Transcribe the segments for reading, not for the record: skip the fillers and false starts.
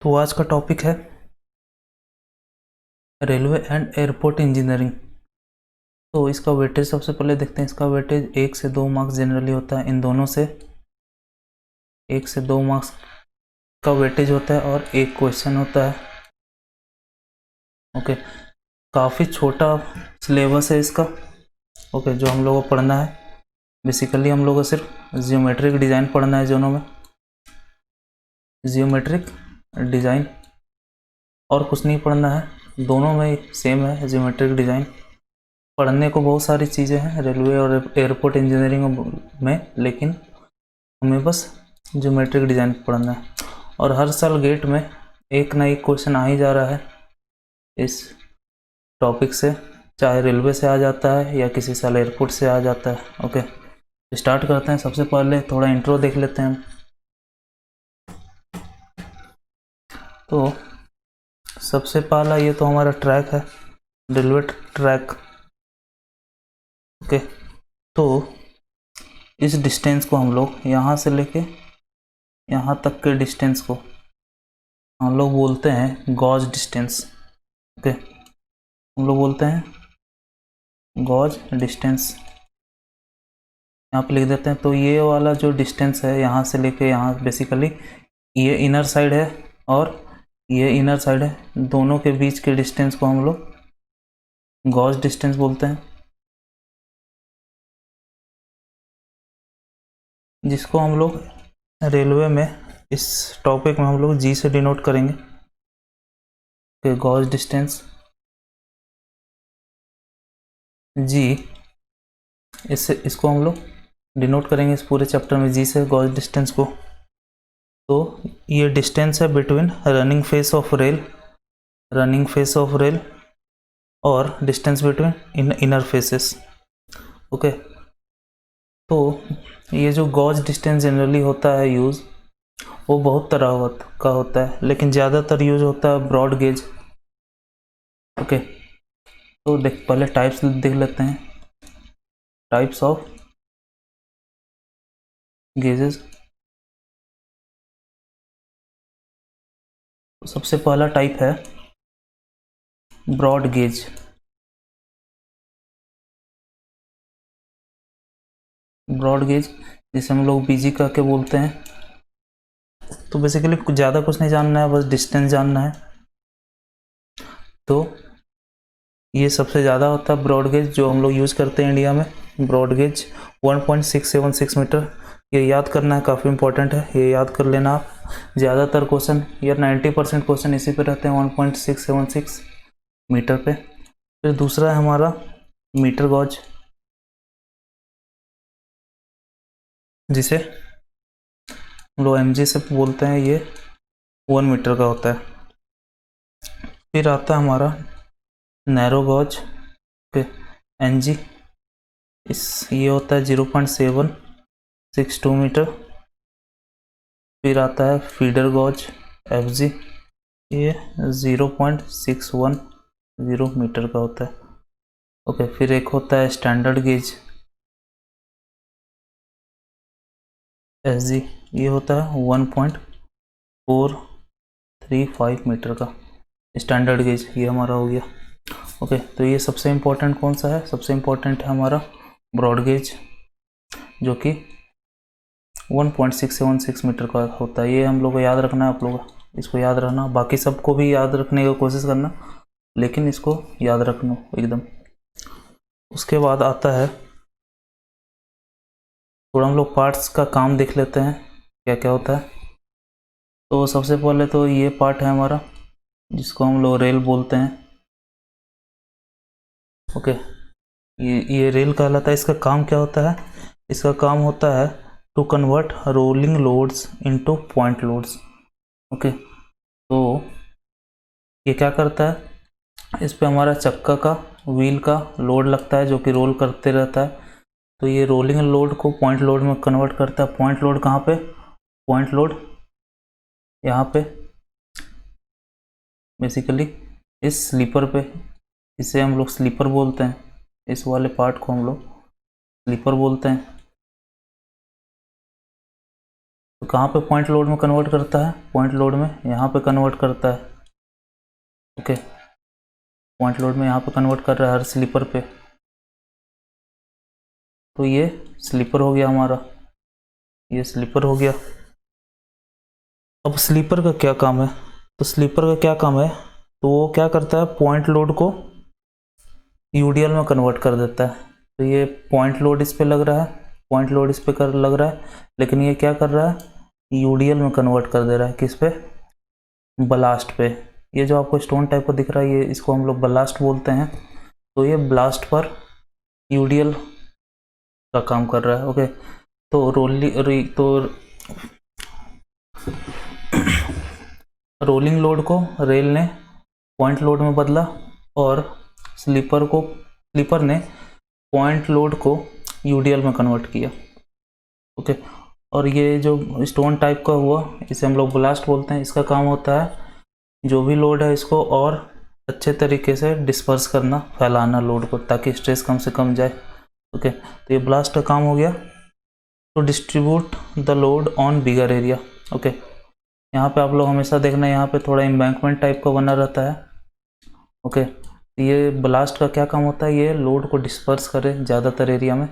तो आज का टॉपिक है रेलवे एंड एयरपोर्ट इंजीनियरिंग। तो इसका वेटेज सबसे पहले देखते हैं। इसका वेटेज 1 से 2 मार्क्स जनरली होता है। इन दोनों से 1 से 2 मार्क्स का वेटेज होता है और एक क्वेश्चन होता है। ओके, काफ़ी छोटा सिलेबस है इसका। ओके, जो हम लोगों को पढ़ना है बेसिकली हम लोगों को सिर्फ जियोमेट्रिक डिज़ाइन पढ़ना है। दोनों में जियोमेट्रिक डिज़ाइन और कुछ नहीं पढ़ना है, दोनों में सेम है जियोमेट्रिक डिज़ाइन। पढ़ने को बहुत सारी चीज़ें हैं रेलवे और एयरपोर्ट इंजीनियरिंग में, लेकिन हमें बस ज्योमेट्रिक डिज़ाइन पढ़ना है। और हर साल गेट में एक ना एक क्वेश्चन आ ही जा रहा है इस टॉपिक से, चाहे रेलवे से आ जाता है या किसी साल एयरपोर्ट से आ जाता है। ओके, स्टार्ट करते हैं। सबसे पहले थोड़ा इंट्रो देख लेते हैं हम। तो सबसे पहला ये तो हमारा ट्रैक है, रेलवे ट्रैक। ओके, तो इस डिस्टेंस को हम लोग यहाँ से लेके यहाँ तक के डिस्टेंस को हम लोग बोलते हैं गॉज डिस्टेंस। ओके, हम लोग बोलते हैं गॉज डिस्टेंस। यहाँ पे लिख देते हैं। तो ये वाला जो डिस्टेंस है यहाँ से लेके यहाँ, बेसिकली ये इनर साइड है और ये इनर साइड है, दोनों के बीच के डिस्टेंस को हम लोग गॉज डिस्टेंस बोलते हैं, जिसको हम लोग रेलवे में इस टॉपिक में हम लोग जी से डिनोट करेंगे कि गॉज डिस्टेंस जी। इसको हम लोग डिनोट करेंगे इस पूरे चैप्टर में जी से, गॉज डिस्टेंस को। तो ये डिस्टेंस है between running face of rail और distance between inner faces. Okay, तो ये जो गॉज डिस्टेंस जनरली होता है यूज़, वो बहुत तरह का होता है, लेकिन ज़्यादातर यूज होता है ब्रॉड गेज। ओके, तो पहले टाइप्स देख लेते हैं, टाइप्स ऑफ गेजेस। सबसे पहला टाइप है ब्रॉड गेज। ब्रॉड गेज जिसे हम लोग बीजी कह के बोलते हैं। तो बेसिकली ज़्यादा कुछ नहीं जानना है, बस डिस्टेंस जानना है। तो ये सबसे ज़्यादा होता है ब्रॉड गेज जो हम लोग यूज़ करते हैं इंडिया में। Broad gauge 1.676 metre. ये याद करना है, काफ़ी इंपॉर्टेंट है, ये याद कर लेना आप। ज़्यादातर क्वेश्चन या 90% क्वेश्चन इसी पे रहते हैं, 1.676 मीटर पे। फिर दूसरा है हमारा मीटर गॉज, जिसे हम लोग एम जी से बोलते हैं। ये 1 मीटर का होता है। फिर आता है हमारा नैरो गॉज के एन जी, ये होता है 0.762 मीटर। फिर आता है फीडर गॉज एफ जी, ये 0.610 मीटर का होता है। ओके, फिर एक होता है स्टैंडर्ड गेज एस जी, ये होता है 1.435 मीटर का स्टैंडर्ड गेज, ये हमारा हो गया। ओके, तो ये सबसे इम्पोर्टेंट कौन सा है? सबसे इम्पोर्टेंट है हमारा ब्रॉड गेज, जो कि 1.676 मीटर का होता है। ये हम लोग को याद रखना है, आप लोग इसको याद रखना, बाकी सबको भी याद रखने की कोशिश करना, लेकिन इसको याद रखना एकदम। उसके बाद आता है थोड़ा हम लोग पार्ट्स का काम देख लेते हैं क्या क्या होता है। तो सबसे पहले तो ये पार्ट है हमारा, जिसको हम लोग रेल बोलते हैं। ओके, ये रेल कहलाता है। इसका काम क्या होता है? इसका काम होता है to convert rolling loads into point loads. Okay, तो ये क्या करता है? इस पे हमारा चक्का का व्हील का लोड लगता है, जो कि रोल करते रहता है। तो ये रोलिंग लोड को पॉइंट लोड में कन्वर्ट करता है। पॉइंट लोड कहाँ पे? पॉइंट लोड यहाँ पे, बेसिकली इस स्लीपर पे, इसे हम लोग स्लीपर बोलते हैं। इस वाले पार्ट को हम लोग स्लीपर बोलते हैं। तो कहाँ पे पॉइंट लोड में कन्वर्ट करता है, पॉइंट लोड में यहाँ पे कन्वर्ट करता है। ओके, पॉइंट लोड में यहाँ पे कन्वर्ट कर रहा है हर स्लीपर पे। तो ये स्लीपर हो गया हमारा, ये स्लीपर हो गया। अब स्लीपर का क्या काम है, तो स्लीपर का क्या काम है, तो वो क्या करता है, पॉइंट लोड को यूडीएल में कन्वर्ट कर देता है। तो ये पॉइंट लोड इस पे लग रहा है, पॉइंट लोड इस पे कर लग रहा है, लेकिन ये क्या कर रहा है, यूडीएल में कन्वर्ट कर दे रहा है। किस पे, ब्लास्ट पे। ये जो आपको स्टोन टाइप का दिख रहा है, ये इसको हम लोग ब्लास्ट बोलते हैं। तो ये ब्लास्ट पर यूडीएल का काम कर रहा है। ओके, तो रोलिंग लोड को रेल ने पॉइंट लोड में बदला, और स्लीपर ने पॉइंट लोड को यूडीएल में कन्वर्ट किया। ओके, और ये जो स्टोन टाइप का हुआ, इसे हम लोग ब्लास्ट बोलते हैं। इसका काम होता है जो भी लोड है इसको और अच्छे तरीके से डिस्पर्स करना, फैलाना लोड को, ताकि स्ट्रेस कम से कम जाए। ओके, तो ये ब्लास्ट का काम हो गया, to distribute the load on bigger area. Okay, यहाँ पे आप लोग हमेशा देखना, यहाँ पे थोड़ा एम्बैंकमेंट टाइप का बना रहता है। ओके, ये ब्लास्ट का क्या काम होता है, ये लोड को डिस्पर्स करे ज़्यादातर एरिया में।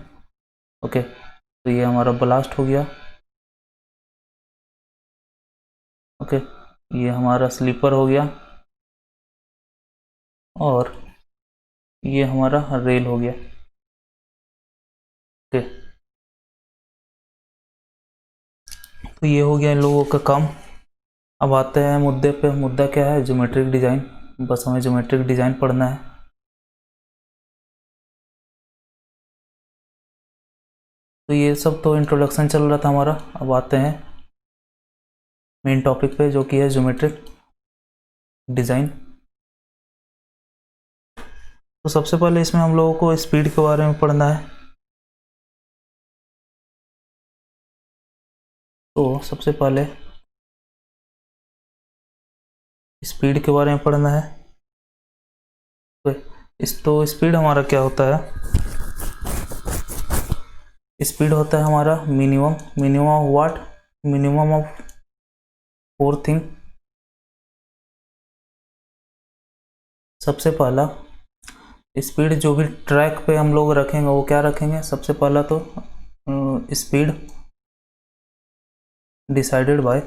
ओके, तो ये हमारा ब्लास्ट हो गया। ओके, ये हमारा स्लीपर हो गया, और ये हमारा रेल हो गया। ओके, तो ये हो गया इन लोगों का काम। अब आते हैं मुद्दे पे। मुद्दा क्या है, ज्योमेट्रिक डिज़ाइन। बस हमें ज्योमेट्रिक डिज़ाइन पढ़ना है। तो ये सब तो इंट्रोडक्शन चल रहा था हमारा। अब आते हैं मेन टॉपिक पे, जो कि है ज्योमेट्रिक डिज़ाइन। तो सबसे पहले इसमें हम लोगों को स्पीड के बारे में पढ़ना है। तो सबसे पहले स्पीड के बारे में पढ़ना है। तो स्पीड हमारा क्या होता है, स्पीड होता है हमारा minimum of what, minimum of 4 thing. सबसे पहला स्पीड जो भी ट्रैक पे हम लोग रखेंगे, वो क्या रखेंगे, सबसे पहला तो speed decided by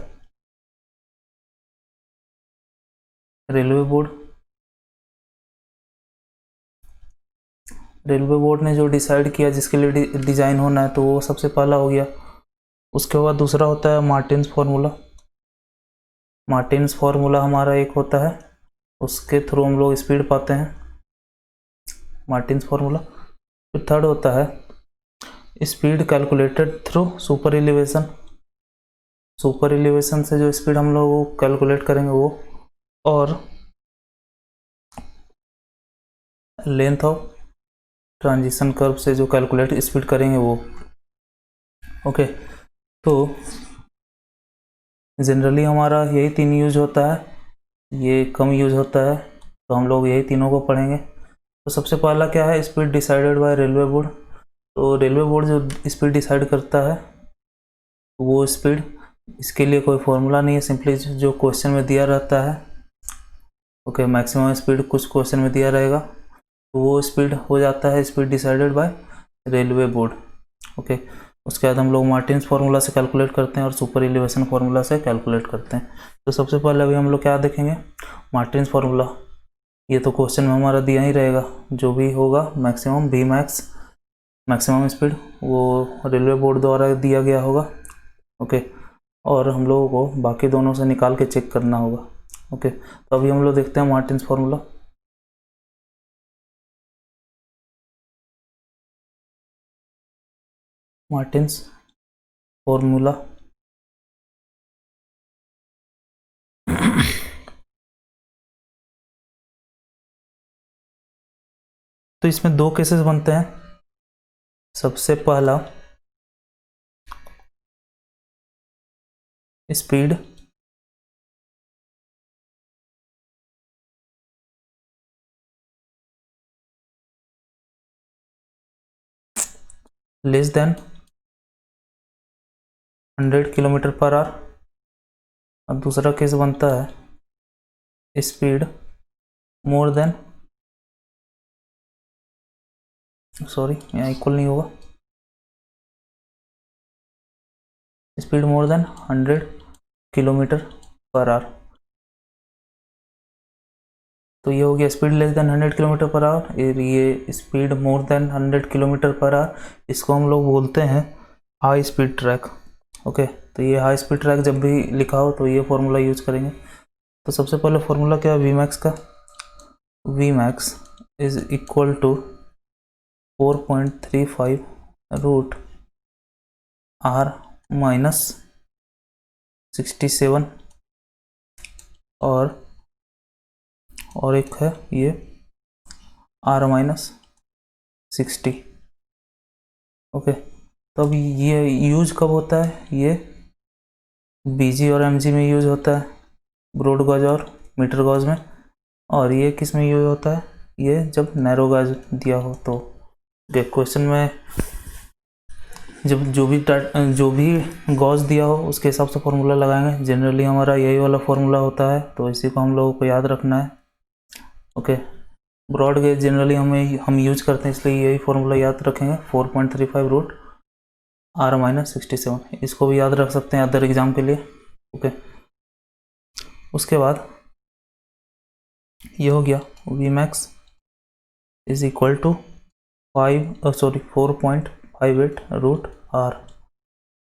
railway board. Railway board ने जो डिसाइड किया जिसके लिए डिज़ाइन होना है, तो वो सबसे पहला हो गया। उसके बाद दूसरा होता है मार्टिन्स फार्मूला। मार्टिन्स फार्मूला हमारा एक होता है, उसके थ्रू हम लोग स्पीड पाते हैं, मार्टिन्स फार्मूला। फिर थर्ड होता है speed calculated through super elevation. Super elevation से जो स्पीड हम लोग कैलकुलेट करेंगे वो, और लेंथ ऑफ ट्रांजिशन कर्व से जो कैलकुलेट स्पीड करेंगे वो। ओके, तो जनरली हमारा यही 3 यूज होता है, ये कम यूज होता है, तो हम लोग यही तीनों को पढ़ेंगे। तो सबसे पहला क्या है, speed decided by railway board. तो रेलवे बोर्ड जो स्पीड डिसाइड करता है वो स्पीड, इसके लिए कोई फॉर्मूला नहीं है, सिंपली जो क्वेश्चन में दिया रहता है। ओके, मैक्सिमम स्पीड कुछ क्वेश्चन में दिया रहेगा, तो वो स्पीड हो जाता है speed decided by railway board. Okay, उसके बाद हम लोग मार्टिन्स फार्मूला से कैलकुलेट करते हैं और सुपर एलिवेशन फार्मूला से कैलकुलेट करते हैं। तो सबसे पहले अभी हम लोग क्या देखेंगे, मार्टिन्स फार्मूला। ये तो क्वेश्चन में हमारा दिया ही रहेगा, जो भी होगा maximum V max, maximum speed, वो रेलवे बोर्ड द्वारा दिया गया होगा। ओके, और हम लोगों को बाकी दोनों से निकाल के चेक करना होगा। ओके, तो अभी हम लोग देखते हैं मार्टिन्स फार्मूला। मार्टिन्स फार्मूला तो इसमें 2 केसेस बनते हैं। सबसे पहला speed less than 100 kilometre per hour. और दूसरा केस बनता है स्पीड मोर देन, सॉरी यहाँ इक्वल नहीं होगा, speed more than 100 kilometre per hour. तो ये हो गया speed less than 100 kilometre per hour. ये speed more than 100 kilometre per hour, इसको हम लोग बोलते हैं हाई स्पीड ट्रैक। ओके, तो ये हाई स्पीड ट्रैक जब भी लिखा हो तो ये फॉर्मूला यूज करेंगे। तो सबसे पहले फॉर्मूला क्या है वी मैक्स का, V max is equal to 4.35 root R minus 67 और एक है ये आर माइनस 60। ओके, तो अब ये यूज कब होता है, ये बीजी और एमजी में यूज होता है, ब्रॉड गॉज और मीटर गॉज में। और ये किस में यूज होता है, ये जब नैरो गॉज दिया हो तो। क्वेश्चन में जब जो भी गॉज दिया हो उसके हिसाब से फॉर्मूला लगाएंगे। जनरली हमारा यही वाला फॉर्मूला होता है, तो इसी को हम लोगों को याद रखना है। ओके, ब्रॉड गेज जनरली हम यूज करते हैं, इसलिए यही फॉर्मूला याद रखेंगे 4.35 रूट आर माइनस 67। इसको भी याद रख सकते हैं अदर एग्जाम के लिए। ओके, उसके बाद ये हो गया V max is equal to 4.58 root R.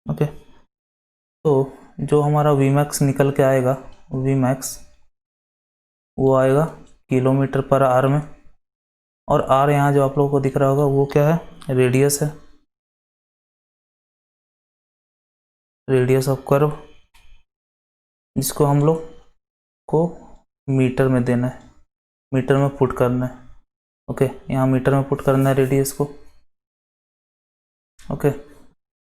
Okay, तो जो हमारा वी मैक्स निकल के आएगा, वी मैक्स वो आएगा किलोमीटर पर आर में। और आर यहाँ जो आप लोगों को दिख रहा होगा वो क्या है, रेडियस है, रेडियस ऑफ कर्व, जिसको हम लोग को मीटर में देना है, मीटर में पुट करना है। ओके, यहाँ मीटर में पुट करना है रेडियस को। ओके,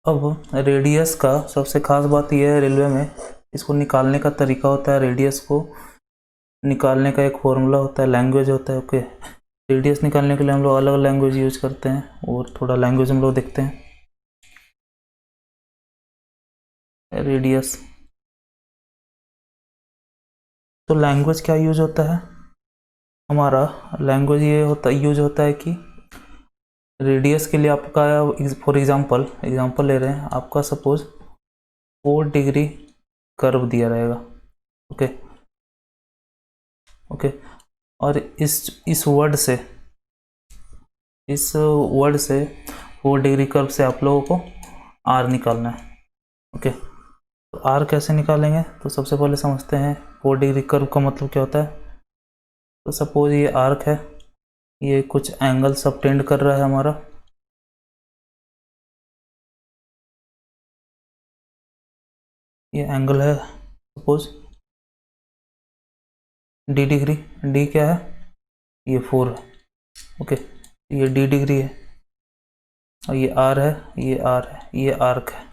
अब रेडियस का सबसे खास बात यह है रेलवे में, इसको निकालने का तरीका होता है, रेडियस को निकालने का एक फॉर्मूला होता है, लैंग्वेज होता है। ओके, रेडियस निकालने के लिए हम लोग अलग लैंग्वेज यूज करते हैं, और थोड़ा लैंग्वेज हम लोग देखते हैं। रेडियस, तो लैंग्वेज क्या यूज होता है हमारा, लैंग्वेज ये यूज होता है कि रेडियस के लिए आपका, फॉर एग्जांपल ले रहे हैं, आपका सपोज 4 डिग्री कर्व दिया रहेगा। ओके ओके, और इस वर्ड से 4 डिग्री कर्व से आप लोगों को आर निकालना है। ओके, तो आर कैसे निकालेंगे, तो सबसे पहले समझते हैं 4 डिग्री कर्व का मतलब क्या होता है। तो सपोज ये आर्क है, ये कुछ एंगल सबटेंड कर रहा है हमारा, ये एंगल है सपोज डी डिग्री, डी क्या है, ये 4 है। ओके, ये डी डिग्री है, और ये आर है, ये आर है, ये आर्क है।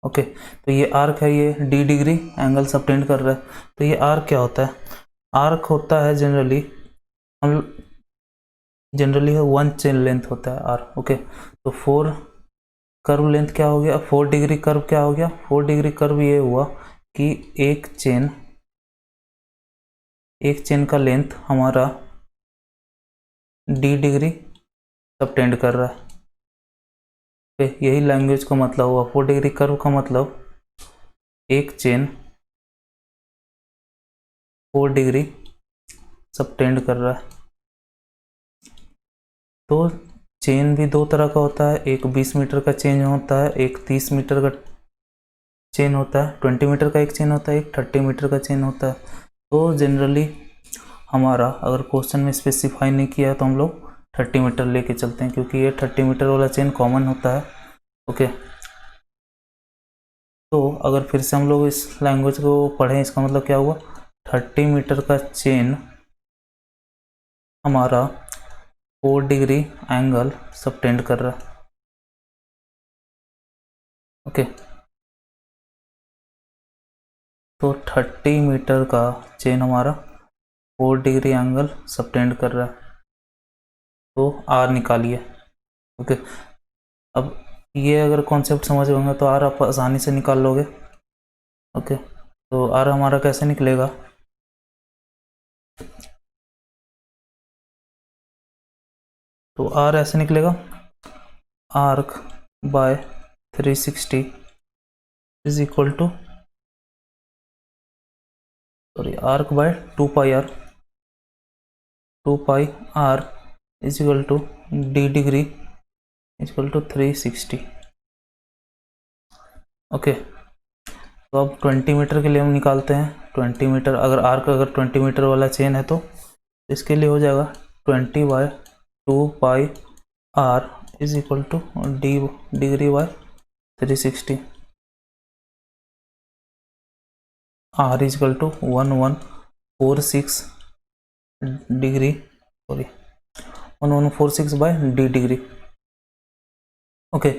ओके, तो ये आर्क है, ये डी डिग्री एंगल सबटेंड कर रहा है। तो ये आर्क क्या होता है, आर्क होता है जनरली है 1 चेन लेंथ होता है आर। ओके, तो 4 कर्व लेंथ क्या हो गया, 4 डिग्री कर्व क्या हो गया, 4 डिग्री कर्व ये हुआ कि एक चेन का लेंथ हमारा डी डिग्री सबटेंड कर रहा है। यही लैंग्वेज का मतलब हुआ, 4 डिग्री कर्व का मतलब एक चेन 4 डिग्री सबटेंड कर रहा है। तो चेन भी दो तरह का होता है, एक 20 मीटर का चेन होता है, एक 30 मीटर का चेन होता है, 20 मीटर का एक चेन होता है, एक 30 मीटर का चेन होता है। तो जनरली हमारा अगर क्वेश्चन में स्पेसिफाई नहीं किया है तो हम लोग 30 मीटर लेके चलते हैं, क्योंकि ये 30 मीटर वाला चेन कॉमन होता है। ओके, तो अगर फिर से हम लोग इस लैंग्वेज को पढ़ें, इसका मतलब क्या हुआ, 30 मीटर का चेन हमारा 4 डिग्री एंगल सबटेंड कर रहा है। ओके, तो 30 मीटर का चेन हमारा 4 डिग्री एंगल सबटेंड कर रहा है, तो आर निकालिए। ओके, अब ये अगर कॉन्सेप्ट समझ होंगे तो आर आप आसानी से निकाल लोगे। ओके, तो आर हमारा कैसे निकलेगा, तो आर ऐसे निकलेगा, arc by 360 is equal to, sorry, arc by 2 pi R is equal to D degree is equal to 360। Okay, तो अब 20 मीटर के लिए हम निकालते हैं। 20 मीटर, अगर आर्क अगर 20 मीटर वाला चेन है तो इसके लिए हो जाएगा 20/2 pi R is equal to D degree by 360। R is equal to 1146 degree, sorry 1146 by D degree. Okay,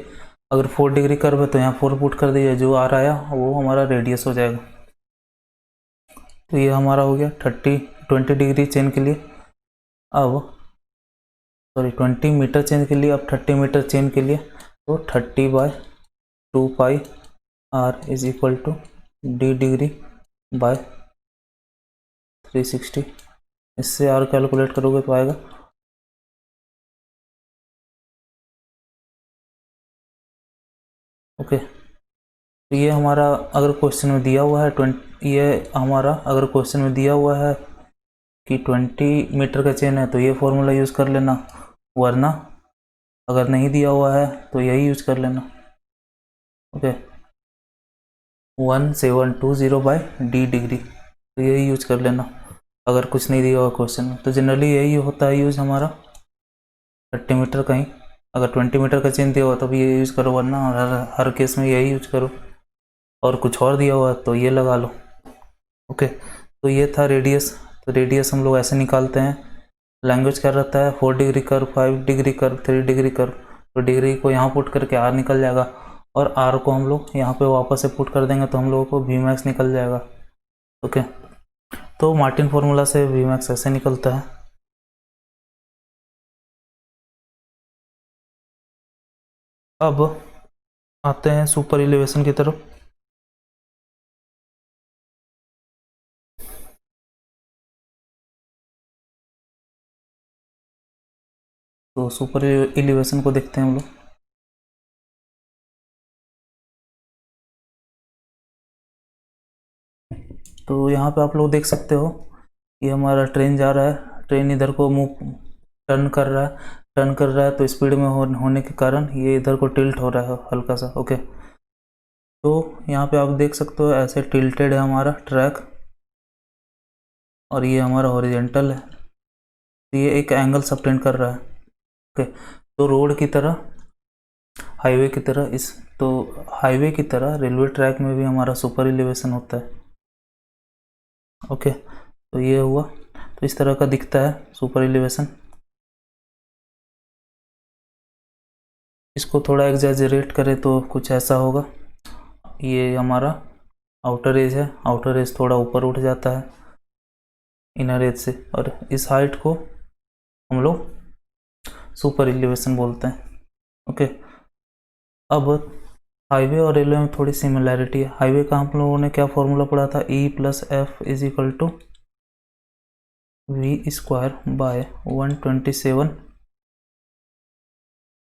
अगर 4 डिग्री कर्व है तो यहाँ 4 पुट कर दीजिए, जो आर आया वो हमारा रेडियस हो जाएगा। तो ये हमारा हो गया 20 डिग्री चेन के लिए। अब सॉरी 20 मीटर चेन के लिए, अब 30 मीटर चेन के लिए तो 30/2 pi R is equal to D degree by 360। इससे आर कैलकुलेट करोगे तो आएगा ओके। तो ये हमारा अगर क्वेश्चन में दिया हुआ है 20, ये हमारा अगर क्वेश्चन में दिया हुआ है कि 20 मीटर का चेन है तो ये फॉर्मूला यूज़ कर लेना, वरना अगर नहीं दिया हुआ है तो यही यूज कर लेना। ओके, 1720 बाय डी डिग्री, तो यही यूज कर लेना अगर कुछ नहीं दिया हुआ क्वेश्चन में। तो जनरली यही होता है यूज हमारा 30 मीटर का ही। अगर 20 मीटर का चेन दिया हुआ तो भी ये यूज़ करो, वरना हर केस में यही यूज करो। और कुछ और दिया हुआ तो ये लगा लो। ओके, तो ये था रेडियस। तो रेडियस हम लोग ऐसे निकालते हैं। लैंग्वेज क्या रहता है, 4 degree curve, 5 degree curve, 3 degree curve. तो डिग्री को यहाँ पुट करके आर निकल जाएगा, और आर को हम लोग यहाँ पे वापस से पुट कर देंगे तो हम लोगों को वी मैक्स निकल जाएगा। ओके, तो मार्टिन फार्मूला से वी मैक्स ऐसे निकलता है। अब आते हैं सुपर एलिवेशन की तरफ। तो सुपर एलिवेशन को देखते हैं हम लोग। तो यहाँ पे आप लोग देख सकते हो, ये हमारा ट्रेन जा रहा है, ट्रेन इधर को मूव टर्न कर रहा है, तो स्पीड में होने के कारण ये इधर को टिल्ट हो रहा है हल्का सा। ओके, तो यहाँ पे आप देख सकते हो ऐसे टिल्टेड है हमारा ट्रैक, और ये हमारा हॉरिजेंटल है, तो ये एक एंगल सबटेंड कर रहा है। ओके, तो रोड की तरह, हाईवे की तरह तो हाईवे की तरह रेलवे ट्रैक में भी हमारा सुपर एलिवेशन होता है। ओके, तो ये हुआ, तो इस तरह का दिखता है सुपर एलिवेशन। इसको थोड़ा एग्जैजरेट करें तो कुछ ऐसा होगा। ये हमारा आउटर एज है, आउटर एज थोड़ा ऊपर उठ जाता है इनर एज से, और इस हाइट को हम लोग सुपर एलिवेशन बोलते हैं। ओके, अब हाईवे और रेलवे में थोड़ी सिमिलैरिटी है। हाईवे का हम लोगों ने क्या फॉर्मूला पढ़ा था, E+F is equal to V² by 127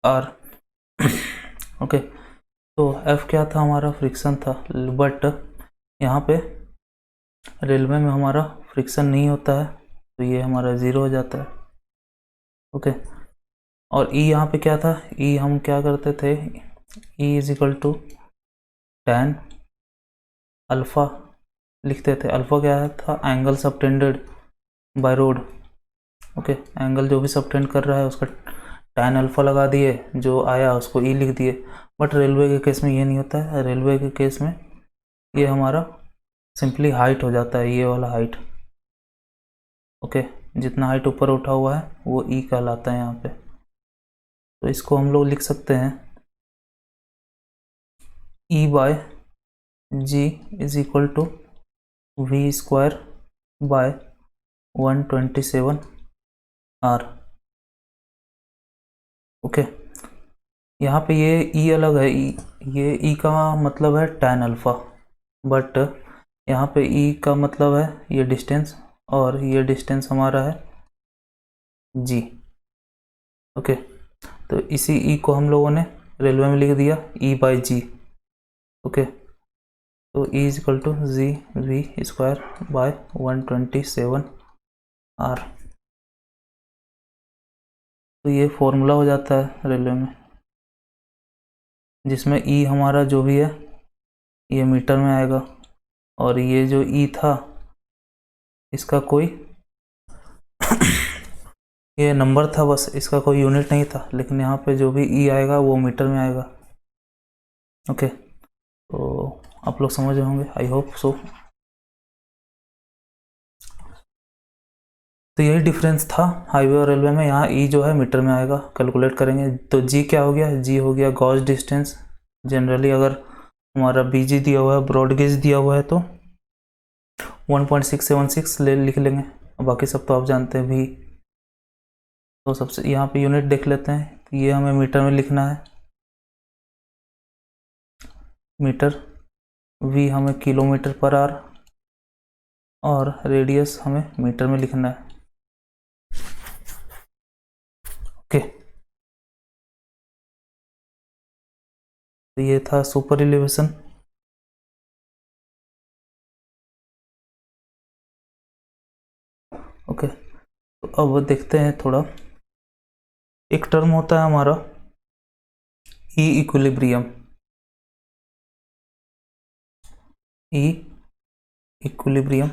R। Okay, तो F क्या था, हमारा फ्रिक्शन था, बट यहाँ पे रेलवे में हमारा फ्रिक्शन नहीं होता है, तो ये हमारा 0 हो जाता है। ओके, और E यहाँ पे क्या था, E हम क्या करते थे, E is equal to tan alpha लिखते थे। अल्फ़ा क्या है था, angle subtended by road. Okay, angle जो भी सबटेंड कर रहा है उसका tan अल्फ़ा लगा दिए, जो आया उसको E लिख दिए। बट रेलवे के केस में ये नहीं होता है, रेलवे के केस में ये हमारा सिंपली हाइट हो जाता है, ये वाला हाइट। ओके, जितना हाइट ऊपर उठा हुआ है वो E कहलाता है यहाँ पे। तो इसको हम लोग लिख सकते हैं E/G is equal to V² by 127 R। Okay, यहाँ पे ये ई अलग है, ये ई का मतलब है tan अल्फ़ा, बट यहाँ पे ई का मतलब है ये डिस्टेंस, और ये डिस्टेंस हमारा है जी। ओके, तो इसी ई को हम लोगों ने रेलवे में लिख दिया E/G। ओके, तो E is equal to G V square by 127R। तो ये फॉर्मूला हो जाता है रेलवे में, जिसमें ई हमारा जो भी है ये मीटर में आएगा, और ये जो ई था इसका कोई ये नंबर था बस, इसका कोई यूनिट नहीं था, लेकिन यहाँ पे जो भी ई आएगा वो मीटर में आएगा। ओके, तो आप लोग समझ रहे होंगे, आई होप सो। तो यही डिफरेंस था हाईवे और रेलवे में, यहाँ ई जो है मीटर में आएगा, कैलकुलेट करेंगे तो जी क्या हो गया, जी हो गया गॉज डिस्टेंस। जनरली अगर हमारा बीजी दिया हुआ है, ब्रॉड गेज दिया हुआ है, तो 1.676 लिख लेंगे, बाकी सब तो आप जानते हैं भी। तो सबसे यहाँ पे यूनिट देख लेते हैं, तो ये हमें मीटर में लिखना है, मीटर, वी हमें किलोमीटर पर आवर, और रेडियस हमें मीटर में लिखना है। ओके, तो ये था सुपर एलिवेशन। ओके, तो अब देखते हैं थोड़ा, एक टर्म होता है हमारा ई इक्विलिब्रियम। ई इक्विलिब्रियम,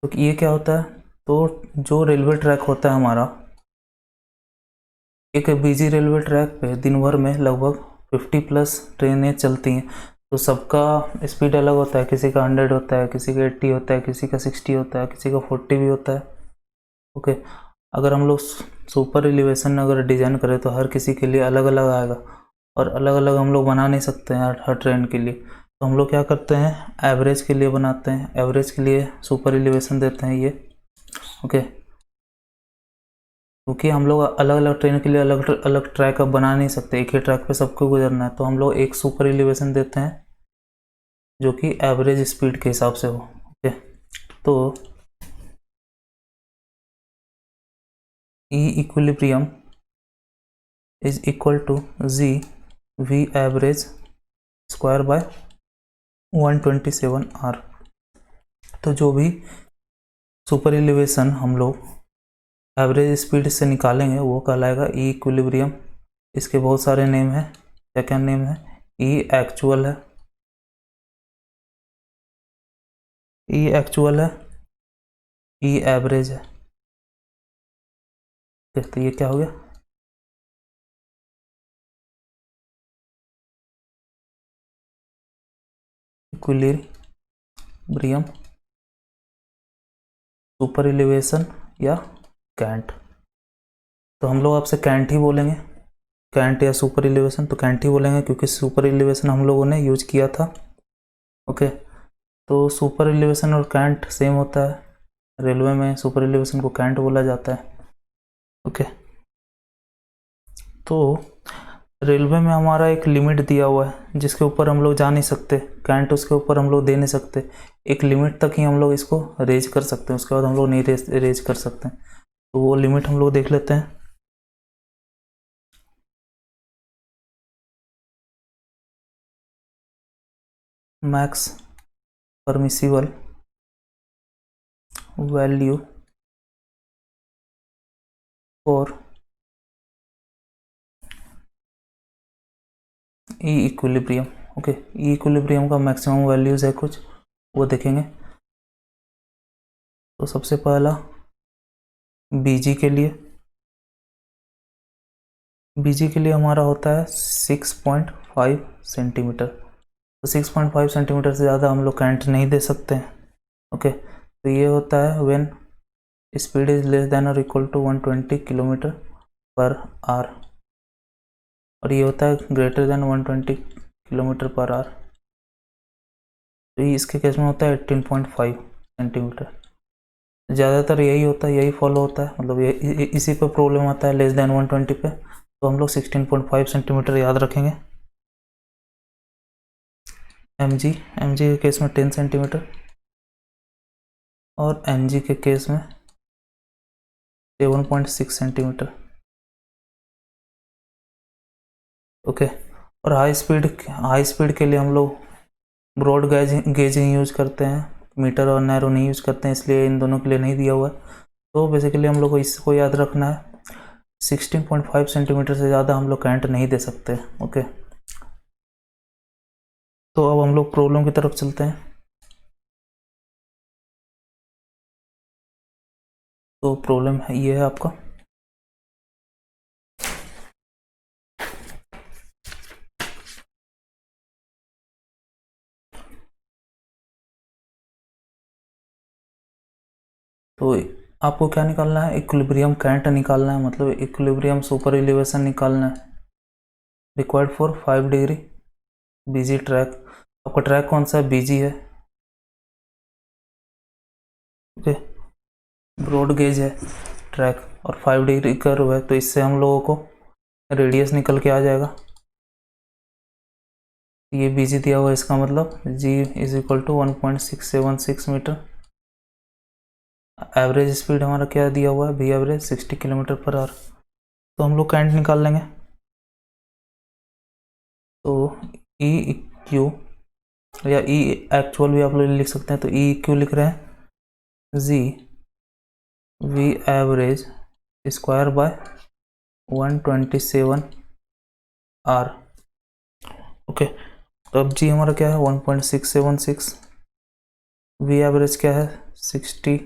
तो ये क्या होता है, तो जो रेलवे ट्रैक होता है हमारा, एक बिजी रेलवे ट्रैक पे दिन भर में लगभग 50+ ट्रेनें चलती हैं, तो सबका स्पीड अलग होता है, किसी का 100 होता है, किसी का 80 होता है, किसी का 60 होता है, किसी का 40 भी होता है। ओके, अगर हम लोग सुपर एलिवेशन अगर डिज़ाइन करें तो हर किसी के लिए अलग अलग आएगा, और अलग अलग हम लोग बना नहीं सकते हैं हर ट्रेन के लिए। तो हम लोग क्या करते हैं, एवरेज के लिए बनाते हैं, एवरेज के लिए सुपर एलिवेशन देते हैं ये। ओके, क्योंकि हम लोग अलग अलग ट्रेन के लिए अलग अलग ट्रैक अब बना नहीं सकते, एक ही ट्रैक पे सबको गुजरना है, तो हम लोग एक सुपर एलिवेशन देते हैं जो कि एवरेज स्पीड के हिसाब से हो। ओके, तो ई equilibrium is equal to G V average square by 127R। तो जो भी सुपर एलिवेशन हम लोग एवरेज स्पीड से निकालेंगे वो कहलाएगा ई इक्विलिब्रियम। इसके बहुत सारे नेम हैं, क्या क्या नेम है, ई एक्चुअल है, ई एक्चुअल है, ई एवरेज है। तो ये क्या हो गया, इक्विलिब्रियम, सुपर एलिवेशन या कैंट। तो हम लोग आपसे कैंट ही बोलेंगे, कैंट या सुपर एलिवेशन, तो कैंट ही बोलेंगे क्योंकि सुपर एलिवेशन हम लोगों ने यूज किया था। ओके, तो सुपर एलिवेशन और कैंट सेम होता है, रेलवे में सुपर एलिवेशन को कैंट बोला जाता है। ओके, तो रेलवे में हमारा एक लिमिट दिया हुआ है जिसके ऊपर हम लोग जा नहीं सकते, कैंट उसके ऊपर हम लोग दे नहीं सकते, एक लिमिट तक ही हम लोग इसको रेज कर सकते हैं, उसके बाद हम लोग नहीं रेज कर सकते। तो वो लिमिट हम लोग देख लेते हैं। Max permissible value for E equilibrium. Okay, E equilibrium का मैक्सिमम वैल्यूज है कुछ, वो देखेंगे। तो सबसे पहला बीजी के लिए, बीजी के लिए हमारा होता है 6.5 सेंटीमीटर। तो 6.5 सेंटीमीटर से ज़्यादा हम लोग कैंट नहीं दे सकते हैं। ओके, तो ये होता है when speed is less than और equal to 120 kilometre per hour, और ये होता है greater than 120 kilometre per hour. तो ये इसके केस में होता है 18.5 सेंटीमीटर। ज़्यादातर यही होता है, यही फॉलो होता है, मतलब ये इसी पे प्रॉब्लम आता है लेस देन 120 पे। तो हम लोग 16.5 सेंटीमीटर याद रखेंगे। mg के केस में 10 सेंटीमीटर और ng के केस में 7.6 सेंटीमीटर। ओके, और हाई स्पीड के लिए हम लोग ब्रॉड गेजिंग यूज करते हैं, मीटर और नैरो नहीं यूज करते हैं, इसलिए इन दोनों के लिए नहीं दिया हुआ है। तो बेसिकली हम लोग को इसको याद रखना है, 16.5 सेंटीमीटर से ज़्यादा हम लोग करंट नहीं दे सकते। ओके, तो अब हम लोग प्रॉब्लम की तरफ चलते हैं। तो प्रॉब्लम है ये है आपका, तो आपको क्या निकालना है, इक्विलिब्रियम करंट निकालना है, मतलब इक्विलिब्रियम सुपर एलिवेशन निकालना है, required for 5 degree BG track. आपका ट्रैक कौन सा है, बीजी है। ओके, ब्रॉड गेज है ट्रैक और 5 डिग्री कर्व है, तो इससे हम लोगों को रेडियस निकल के आ जाएगा। ये बीजी दिया हुआ है, इसका मतलब g is equal to 1.676 metre. Average speed हमारा क्या दिया हुआ है, v average 60 kilometre per hour. तो हम लोग करंट निकाल लेंगे। तो E क्यू या E एक्चुअल भी आप लोग लिख सकते हैं, तो E क्यू लिख रहे हैं G V average square by 127 R. Okay, तो अब जी हमारा क्या है 1.676, V एवरेज क्या है 60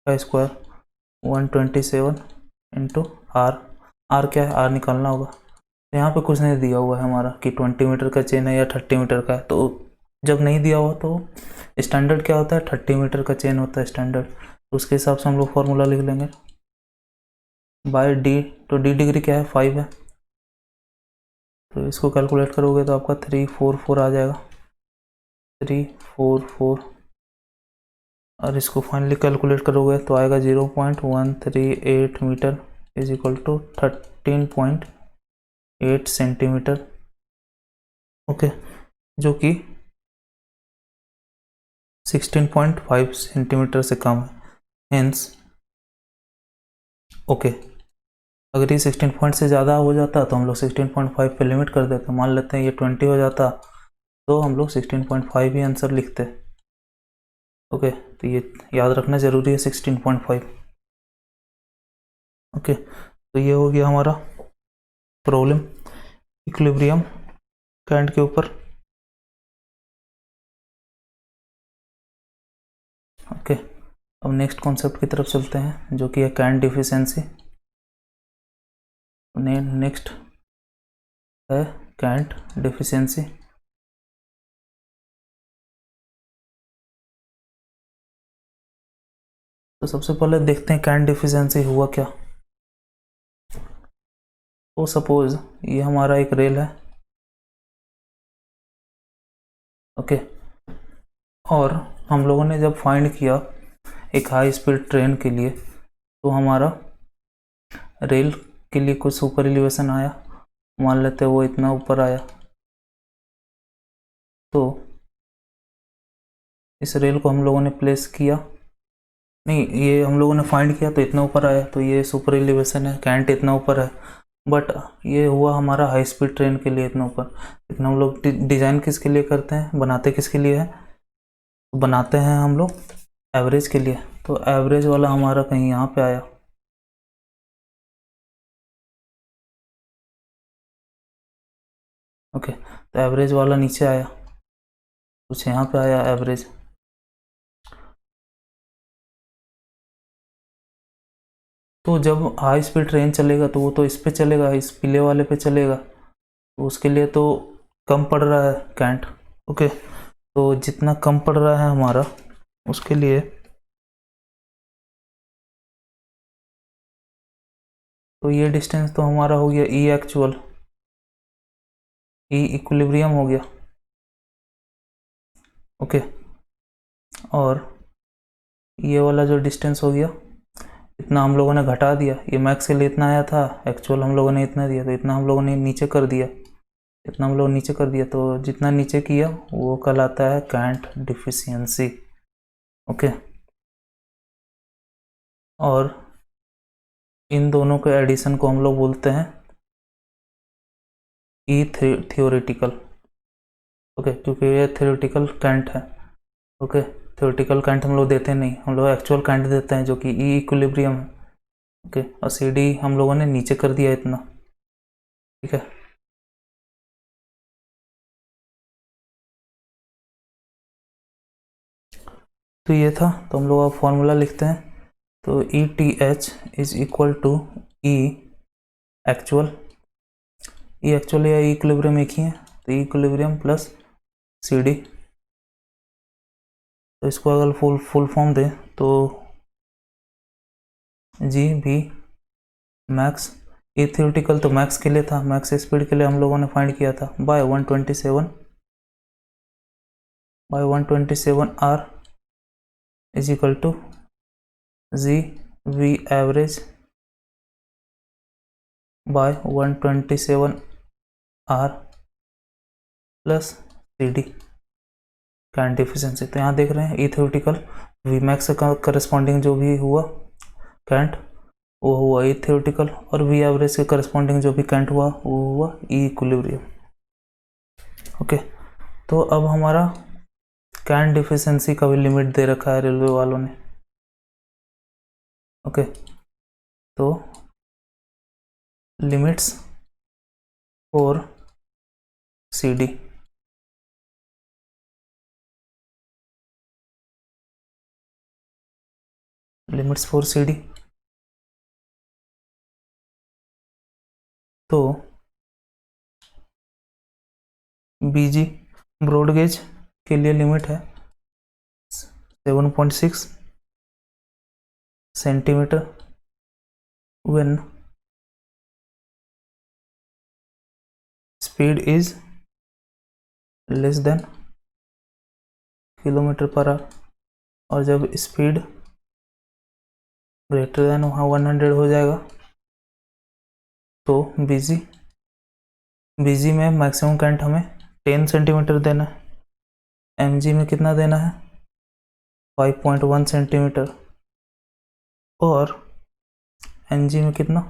का स्क्वायर 127 इंटू आर। आर क्या है, आर निकालना होगा। तो यहाँ पे कुछ नहीं दिया हुआ है हमारा कि 20 मीटर का चेन है या 30 मीटर का है, तो जब नहीं दिया हुआ तो स्टैंडर्ड क्या होता है, 30 मीटर का चेन होता है स्टैंडर्ड। तो उसके हिसाब से हम लोग फॉर्मूला लिख लेंगे बाय डी। तो डी डिग्री क्या है 5 है, तो इसको कैलकुलेट करोगे तो आपका 344 आ जाएगा, 344। और इसको फाइनली कैलकुलेट करोगे तो आएगा 0.138 metre is equal to 13.8 centimetre. Okay, जो कि 16.5 सेंटीमीटर से कम है। हेंस ओके, अगर ये 16 पॉइंट से ज़्यादा हो जाता तो हम लोग 16.5 पे लिमिट कर देते। मान लेते हैं ये 20 हो जाता तो हम लोग 16.5 ही आंसर लिखते। ओके, तो ये याद रखना ज़रूरी है 16.5। ओके, तो ये हो गया हमारा प्रॉब्लम इक्विलिब्रियम करंट के ऊपर। ओके, अब नेक्स्ट कॉन्सेप्ट की तरफ चलते हैं जो कि है करंट डिफिशिएंसी। नेक्स्ट है करंट डिफिशिएंसी। तो सबसे पहले देखते हैं करंट डिफिशिएंसी हुआ क्या। तो सपोज ये हमारा एक रेल है, ओके, और हम लोगों ने जब फाइंड किया एक हाई स्पीड ट्रेन के लिए, तो हमारा रेल के लिए कुछ सुपर एलिवेशन आया, मान लेते हैं वो इतना ऊपर आया। तो इस रेल को हम लोगों ने प्लेस किया, नहीं ये हम लोगों ने फाइंड किया तो इतना ऊपर आया, तो ये सुपर एलिवेशन है, करंट इतना ऊपर है। बट ये हुआ हमारा हाई स्पीड ट्रेन के लिए इतना ऊपर। लेकिन हम लोग डिज़ाइन किसके लिए करते हैं, बनाते किसके लिए है, बनाते हैं हम लोग एवरेज के लिए। तो एवरेज वाला हमारा कहीं यहाँ पे आया, ओके, तो एवरेज वाला नीचे आया, कुछ यहाँ पे आया एवरेज। तो जब हाई स्पीड ट्रेन चलेगा तो वो तो इस पे चलेगा, इस पीले वाले पे चलेगा, तो उसके लिए तो कम पड़ रहा है करंट। ओके, तो जितना कम पड़ रहा है हमारा उसके लिए तो ये डिस्टेंस तो हमारा हो गया ई एक्चुअल, ई इक्विलिब्रियम हो गया। ओके, और ये वाला जो डिस्टेंस हो गया इतना हम लोगों ने घटा दिया, ये मैक्स के लिए इतना आया था, एक्चुअल हम लोगों ने इतना दिया, तो इतना हम लोगों ने नीचे कर दिया, इतना हम लोग नीचे कर दिया, तो जितना नीचे किया वो कहलाता है कैंट डिफिशियंसी। ओके, और इन दोनों के एडिशन को हम लोग बोलते हैं ई थियोरेटिकल। ओके, क्योंकि ये थियोरेटिकल कैंट है। ओके, थियोरेटिकल कैंट हम लोग देते नहीं, हम लोग एक्चुअल कैंट देते हैं जो कि ई इक्विलिब्रियम है। ओके, और सी डी हम लोगों ने नीचे कर दिया इतना। ठीक है, तो ये था, तो हम लोग अब फॉर्मूला लिखते हैं। तो E T H is equal to E actual, E actual या ई इक्विलिब्रियम एक ही है, तो ई इक्विलिब्रियम प्लस सी डी। तो इसको अगर फुल फॉर्म दें तो G B max, A theoretical तो मैक्स के लिए था, मैक्स स्पीड के लिए हम लोगों ने फाइंड किया था, by 127 R is equal to G V average by 127 R plus C D cant deficiency. तो यहाँ देख रहे हैं ई थियोरेटिकल वी मैक्स का करस्पॉन्डिंग जो भी हुआ कैंट वो हुआ ई थियोरेटिकल, और वी एवरेज के करस्पॉन्डिंग जो भी कैंट हुआ वो हुआ ई इक्विलिब्रियम। ओके, तो अब हमारा कैंट डिफिशिएंसी का भी लिमिट दे रखा है रेलवे वालों ने। ओके, तो limits for C D, limits for C D, तो बीजी ब्रॉड गेज के लिए लिमिट है 7.6 centimetre when speed is less than kilometre per hour, और जब स्पीड ग्रेटर देन 100 हो जाएगा तो बीजी में मैक्सिमम करंट हमें 10 सेंटीमीटर देना है, एमजी में कितना देना है 5.1 सेंटीमीटर, और एनजी में कितना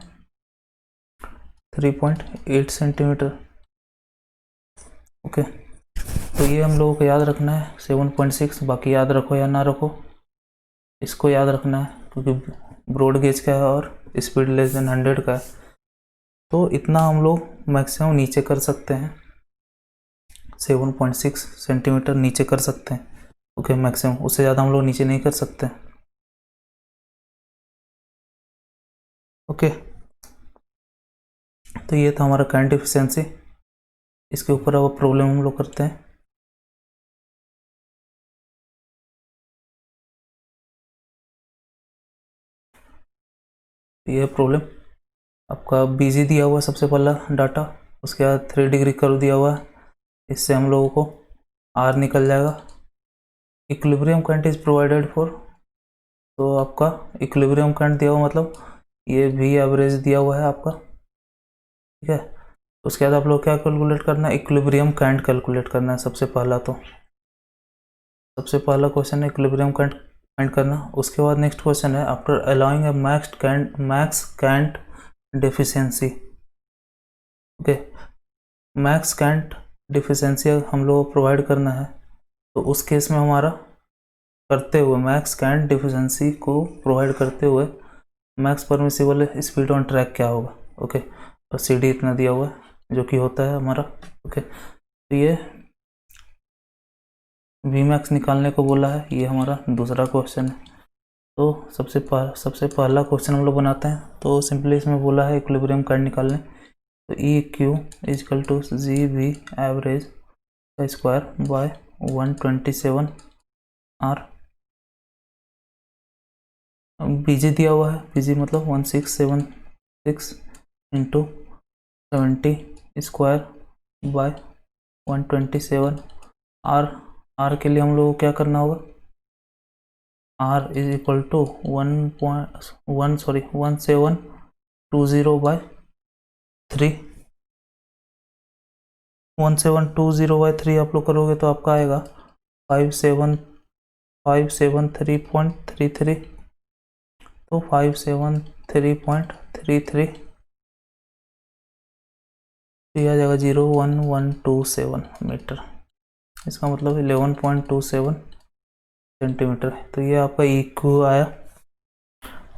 3.8 सेंटीमीटर। ओके, तो ये हम लोगों को याद रखना है 7.6, बाकी याद रखो या ना रखो, इसको याद रखना है क्योंकि ब्रॉड गेज का है और स्पीड लेस देन 100 का है, तो इतना हम लोग मैक्सिमम नीचे कर सकते हैं, 7.6 सेंटीमीटर नीचे कर सकते हैं। ओके, मैक्सिमम, उससे ज़्यादा हम लोग नीचे नहीं कर सकते। ओके, तो ये था हमारा करंट एफिशिएंसी। इसके ऊपर अब प्रॉब्लम हम लोग करते हैं। ये प्रॉब्लम आपका बीजी दिया हुआ है सबसे पहला डाटा, उसके बाद 3 डिग्री कर्व दिया हुआ है, इससे हम लोगों को आर निकल जाएगा। Equilibrium current is provided for, तो आपका इक्विलिब्रियम करंट दिया हुआ मतलब ये वी एवरेज दिया हुआ है आपका। ठीक है, उसके बाद आप लोग क्या कैलकुलेट करना है, इक्विलिब्रियम करंट कैलकुलेट करना है सबसे पहला। तो सबसे पहला क्वेश्चन है इक्विलिब्रियम करंट फाइंड करना। उसके बाद नेक्स्ट क्वेश्चन है after allowing a max current deficiency. Okay, max current deficiency हम लोग को प्रोवाइड करना है, तो उस केस में हमारा करते हुए मैक्स करंट डिफिशियंसी को प्रोवाइड करते हुए max permissible speed on track क्या होगा। ओके, और सी डी इतना दिया हुआ है जो कि होता है हमारा। ओके, तो ये वी मैक्स निकालने को बोला है, ये हमारा दूसरा क्वेश्चन है। तो सबसे पहला क्वेश्चन हम लोग बनाते हैं। तो सिंपली इसमें बोला है इक्विलिब्रियम करंट निकालने, तो E Q is equal to G V average का स्क्वायर बाय 127 आर। बीजी दिया हुआ है, बीजी मतलब 1676 into 70 square by 127 R. R के लिए हम लोग को क्या करना होगा, r इज इक्वल टू 1720/3। 1720/3 आप लोग करोगे तो आपका आएगा 573.33। तो 573.33 आ जाएगा 01127 मीटर। इसका मतलब 11.27 सेंटीमीटर है। तो ये आपका इक्यू आया।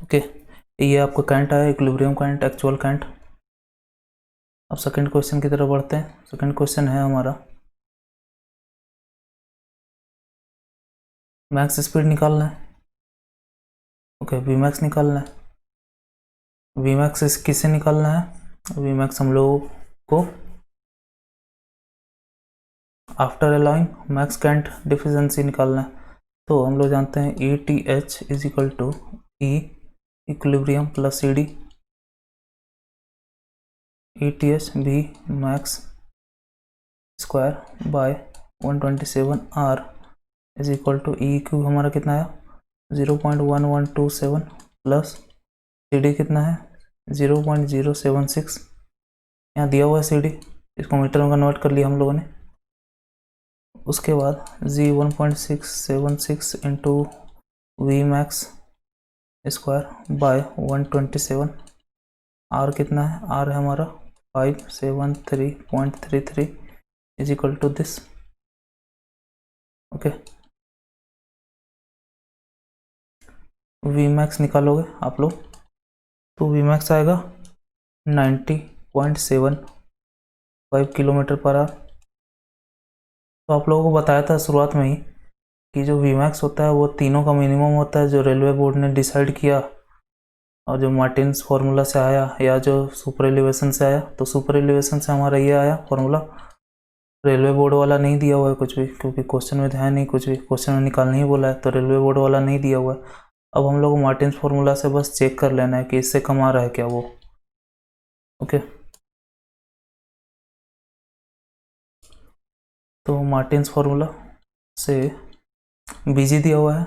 ओके, ये आपका करंट आया, इक्विलिब्रियम करंट, एक्चुअल करंट। अब सेकंड क्वेश्चन की तरफ बढ़ते हैं। सेकंड क्वेश्चन है हमारा मैक्स स्पीड निकालना है। ओके, वी मैक्स निकालना है। वी मैक्स किससे निकालना है? वी मैक्स हम लोगों को after allowing max cant deficiency निकालना है। तो हम लोग जानते हैं E T H is equal to E equilibrium plus C D. E T H B max square by 127 R is equal to E Q हमारा कितना है 0.1127 प्लस सी डी कितना है 0.076। यहाँ दिया हुआ है सी डी, इसको मीटर में कन्वर्ट कर लिया हम लोगों ने। उसके बाद G 1.676 into V max square by 127। R कितना है? आर है हमारा 573.33 is equal to this. Okay, V max निकालोगे आप लोग तो वी मैक्स आएगा 90.75 किलोमीटर पर आवर। तो आप लोगों को बताया था शुरुआत में ही कि जो वी मैक्स होता है वो तीनों का मिनिमम होता है जो रेलवे बोर्ड ने डिसाइड किया, और जो मार्टिन्स फार्मूला से आया या जो सुपर एलिवेशन से आया। तो सुपर एलिवेशन से हमारा ये आया फार्मूला, रेलवे बोर्ड वाला नहीं दिया हुआ है कुछ भी, क्योंकि क्वेश्चन में ध्यान नहीं, कुछ भी क्वेश्चन में निकालना ही बोला है, तो रेलवे बोर्ड वाला नहीं दिया हुआ है। अब हम लोग मार्टिन्स फार्मूला से बस चेक कर लेना है कि इससे कम आ रहा है क्या वो। ओके, तो मार्टिन्स फार्मूला से बीजी दिया हुआ है।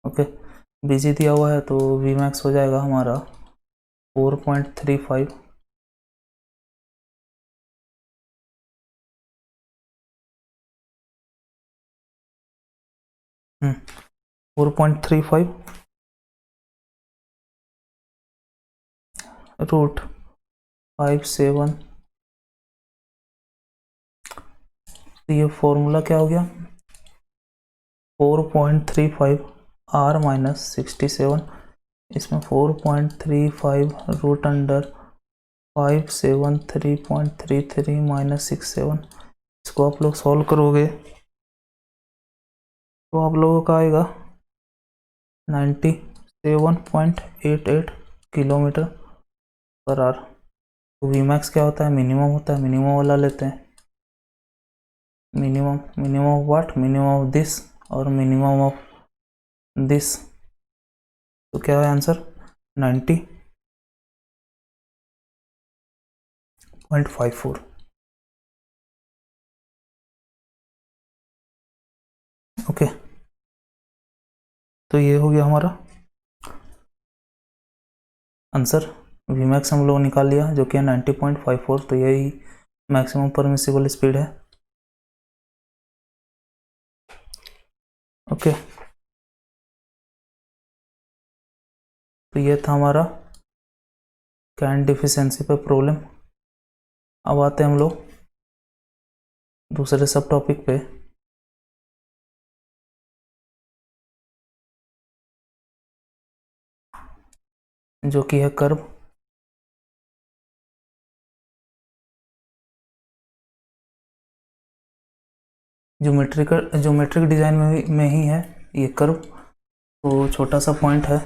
ओके, बीजी दिया हुआ है तो वी मैक्स हो जाएगा हमारा 4.35 4.35 रूट 57। तो ये फॉर्मूला क्या हो गया 4.35 आर माइनस 67। इसमें 4.35 रूट अंडर 573.33 माइनस 67। इसको आप लोग सॉल्व करोगे तो आप लोगों का आएगा 97.88 किलोमीटर पर आवर। तो वी मैक्स क्या होता है? मिनिमम होता है, मिनिमम वाला लेते हैं। Minimum of what? Minimum of this और मिनिमम ऑफ दिस। तो क्या है आंसर 90.54। ओके, तो ये हो गया हमारा आंसर। वी मैक्स हम लोग निकाल लिया जो कि है 90.54। तो यही मैक्सिमम परमिसिबल स्पीड है। ओके, तो ये था हमारा करंट डिफिशिएंसी पे प्रॉब्लम। अब आते हैं हम लोग दूसरे सब टॉपिक पे, जो कि है कर्व। ज्योमेट्रिक डिजाइन में ही है ये कर्व। तो छोटा सा पॉइंट है,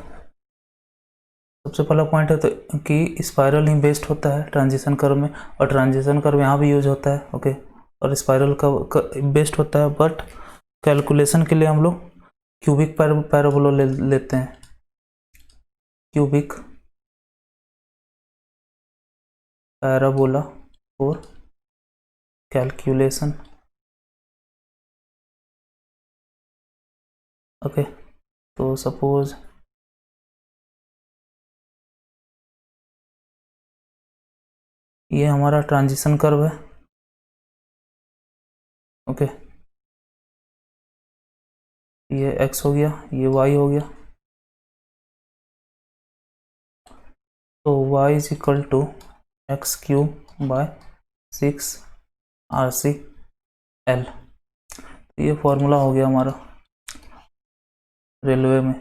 सबसे पहला पॉइंट है तो कि स्पाइरल ही बेस्ड होता है ट्रांजिशन कर्व में, और ट्रांजिशन कर्व यहाँ भी यूज होता है। ओके, और स्पाइरल का बेस्ड होता है, बट कैलकुलेशन के लिए हम लोग क्यूबिक पैराबोला लेते हैं। Cubic parabola for calculation okay, तो सपोज ये हमारा ट्रांजिशन कर्व है। ओके, ये x हो गया, ये y हो गया। तो y is equal to X cube by 6 RC/L। ये फॉर्मूला हो गया हमारा रेलवे में।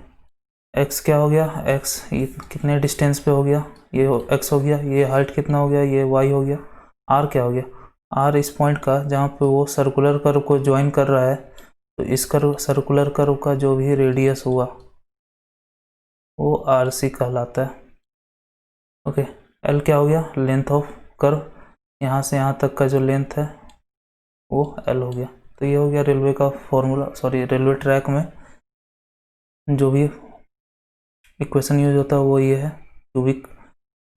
x क्या हो गया, x ये कितने डिस्टेंस पे हो गया, ये x हो गया। ये हाइट कितना हो गया, ये y हो गया। r क्या हो गया, r इस पॉइंट का जहाँ पे वो सर्कुलर कर्व को ज्वाइन कर रहा है, तो इस कर्व सर्कुलर कर्व का जो भी रेडियस हुआ वो RC कहलाता है। ओके, L क्या हो गया, लेंथ ऑफ कर्व, यहाँ से यहाँ तक का जो लेंथ है वो L हो गया। तो ये हो गया रेलवे का फॉर्मूला, सॉरी रेलवे ट्रैक में जो भी इक्वेशन यूज होता है वो ये है क्यूबिक,